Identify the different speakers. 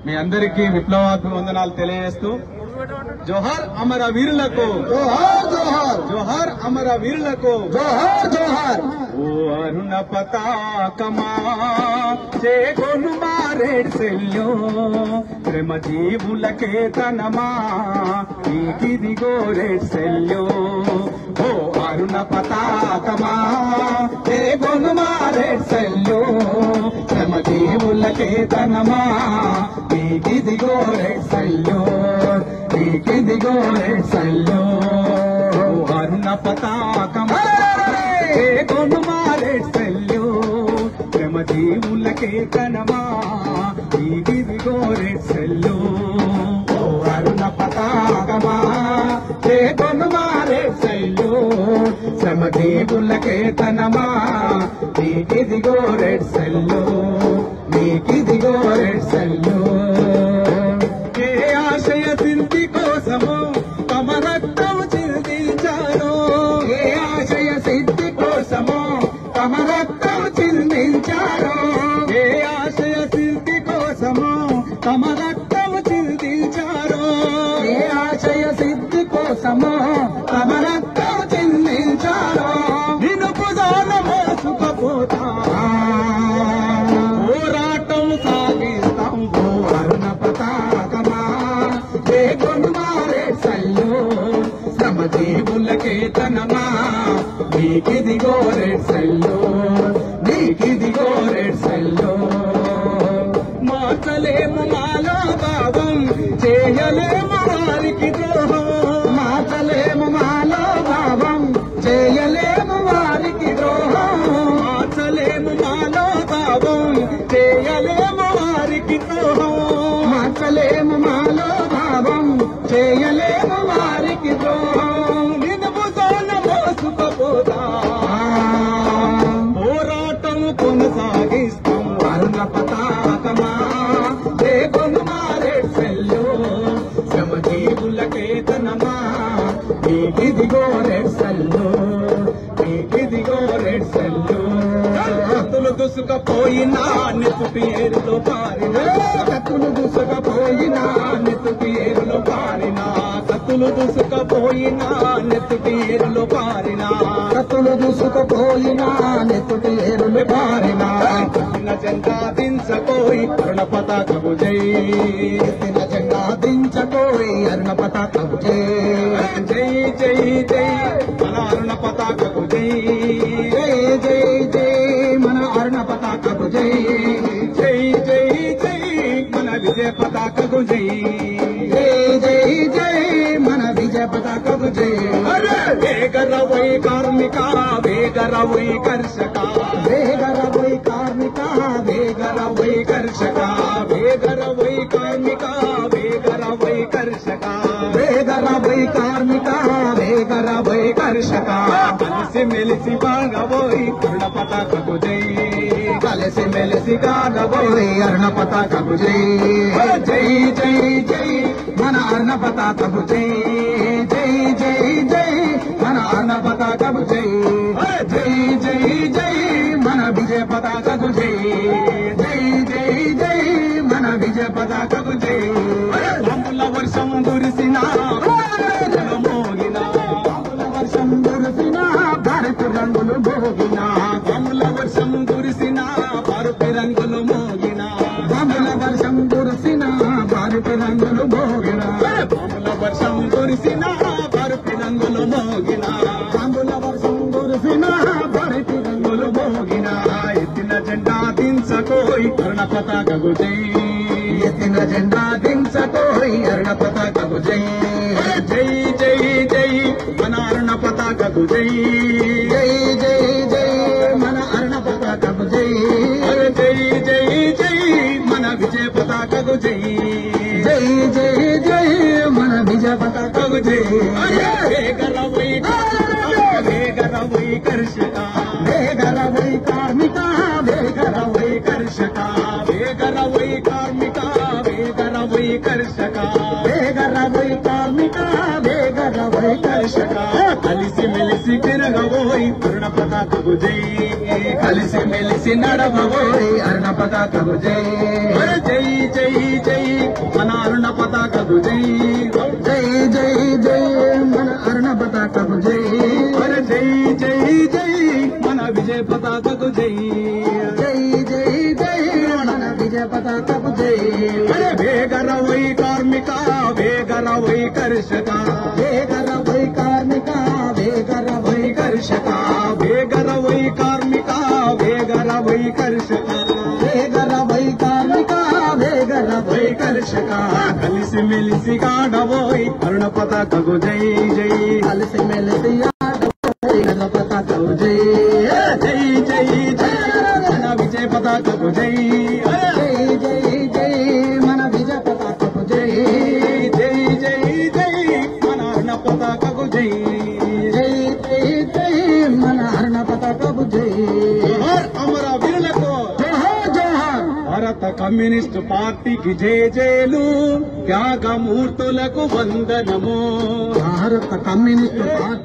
Speaker 1: మీ అందరికీ విప్లవాభివందనాలు తెలియజేస్తూ జోహార్ అమర వీరులకు,
Speaker 2: జోహార్ జోహార్,
Speaker 1: జోహార్ అమర వీరులకు,
Speaker 2: జోహార్ జోహార్.
Speaker 1: ఓ అరుణ పతాకమా చేకొను మారేడ్సెల్యో ప్రేమ జీవులకే తనమా నీకిదిగో రెడ్సెల్యో. ఓ అరుణ పతాకమా చేకొను మారేడ్సెల్యో ప్రేమ జీవులకే తనమా నీకిదిగో రెడ్సెల్యో, నీకిదిగో రెడ్సెల్యో. ఓ అరుణ పతాకమా చేకొను మారేడ్సెల్యో ప్రేమ జీవులకే తనమా నీకిదిగో రెడ్సెల్యో. ఓ అరుణ పతాకమా చేకొను మారేడ్సెల్యో శ్రమ జీవులకే తనమా నీకిదిగో రెడ్సెల్యో, నీకిదిగో రెడ్సెల్యో. ఏ ఆశయ సిద్ధి కోసము తమ రక్తం చిందించారో, ఏ ఆశయ సిద్ధి కోసము తమ రక్తం చిందించారో, ఏ ఆశయ సిద్ధి కోసము తమ రక్తం చిందించారో, ఏ ఆశయ సిద్ధి కోసము తమ రక్తం చిందించారో. నిన్ను పుదాన మోసుకపోతా పోరాటం సాగిస్తాం. ఓ అరుణ పతాకమా చేకొను మారేడ్సెల్యో శ్రమ జీవులకే తనమా నీకిదిగో రెడ్సెల్యో, నీకిదిగో రెడ్సెల్యో. మార్చలేము మాలో భావం చేయలేము వారికి ద్రోహం, మార్చలేము మాలో భావం చేయలేము వారికి ద్రోహం, మార్చలేము మాలో భావం చేయలేము వారికి ద్రోహం, మార్చలేము మాలో భావం చేయలేము వారికి ద్రోహం. నిన్ను భుజాన మోసుకుపోతా పోరాటం కొనసాగిస్తాం. అరుణ పతాకమా చేకొను మారేడ్సెల్యో శ్రమ జీవులకే తనమా నీకిదిగో రెడ్సెల్యో, నీకిదిగో రెడ్సెల్యో. కత్తులు దుసుకపోయినా నెత్తుటి ఏరులో పారినా, కత్తులు దుసుకపోయినా నెత్తుటి ఏరులో పారినా, కత్తులు దుసుకపోయినా నెత్తుటి ఏరులో పారినా,
Speaker 2: కత్తులు దూసుకుపోయినా నెత్తుటి ఏరులు పారినా.
Speaker 1: ఎత్తిన జెండా దించకోయి అరుణ పతాకము జై,
Speaker 2: ఎత్తిన జెండా దించకోయి అరుణ పతాకము జై.
Speaker 1: జై జై జై మన అరుణ పతాకము జై,
Speaker 2: జై జై జై మన అరుణ పతాకము జై.
Speaker 1: జై జై జై మన విజయ పతాకము జై,
Speaker 2: జై జై జై మన విజయ పతాకము జై.
Speaker 1: వేగరవై కార్మిక వేగరవై కర్షక,
Speaker 2: వేగరవై కార్మిక
Speaker 1: వేగరవై కర్షక, వేగరవై కార్మిక వేగరవై కర్షక,
Speaker 2: వేగరవై కార్మిక వేగరవై
Speaker 1: కర్షక. కలిసి మెలిసి బాగబోయి అరుణ పతాకము జై,
Speaker 2: కలిసి మెలిసి కాగబోయి అరుణ పతాకము జై.
Speaker 1: జై జై జై
Speaker 2: మన అరుణ పతాకము జై. జై జై జై మన అరుణ పతాకము జై.
Speaker 1: జై జై జై
Speaker 2: మన విజయ పతాకము జై. జై జై జై మన విజయ పతాకము జై.
Speaker 1: బాంబుల వర్షం కురిసిన మోగిన,
Speaker 2: బాంబుల వర్షం కురిసిన భారత రంగులు మోగిన,
Speaker 1: బాంబుల వర్షం కురిసిన పరుపు రంగులు మోగిన,
Speaker 2: బాంబుల వర్షం కురిసిన భారత రంగులు మోగిన,
Speaker 1: బాంబుల వర్షం కురిసిన పరుపు రంగులు మోగిన,
Speaker 2: బాంబుల వర్షం కురిసిన భారత రంగులు మోగిన.
Speaker 1: ఎత్తిన జెండా దించకోయి అరుణ పతాకము జై,
Speaker 2: ఎత్తిన జెండా దించకోయి అరుణ పతాకము జై.
Speaker 1: జై జై జై మన అరుణ పతాకము జై,
Speaker 2: జై జై జై మన అరుణ పతాకము జై.
Speaker 1: జై జై జై మన విజయ పతాకము జై,
Speaker 2: జై జై జై మన విజయ పతాకము జై.
Speaker 1: వేగరవై వేగరవై కర్షక,
Speaker 2: వేగరవై కార్మిక వేగరవై
Speaker 1: కర్షక, వేగరవై కార్మిక వేగరవై కర్షక,
Speaker 2: వేగరవై కార్మిక వేగరవై
Speaker 1: కర్షక. కలిసి మెలిసి తిరగబోయి అరుణ పతాకకు జై
Speaker 2: కలిసి మెలిసి నడవబోయి అరుణ పతాకకు జై
Speaker 1: అరే జై జై జై మన అరుణ పతాకకు జై
Speaker 2: జై జై జై మన అరుణ పతాకకు జై
Speaker 1: అరే జై జై జై మన విజయ పతాకకు జై
Speaker 2: జై జై జై మన విజయ పతాకకు జై
Speaker 1: అరే వేగరవై కార్మిక వేగరవై కర్షక
Speaker 2: వేగరవై కార్మిక వేగరవై
Speaker 1: కర్షక వేగరవై కార్మిక వేగరవై కర్షక
Speaker 2: వేగరవై కార్మిక వేగరవై
Speaker 1: కర్షక కలిసి మెలిసి గాడవోయ్ అరుణ పతాకకు జై జై
Speaker 2: కలిసి మెలిసి ఆడబోయి అరుణ పతాకకు జై
Speaker 1: జై జై జై మన విజయ పతాకకు జై
Speaker 2: జై జై జై మన విజయ పతాకకు జై
Speaker 1: జై జై జై మన అరుణ పతాకకు జై
Speaker 2: జై జై జై మన అరుణ పతాకకు జై
Speaker 1: జోహార్ అమర వీరులకు
Speaker 2: జోహార్ జోహార్
Speaker 1: భారత కమ్యూనిస్టు పార్టీకి జై జైలు త్యాగమూర్తులకు వందనము
Speaker 2: భారత కమ్యూనిస్టు పార్టీ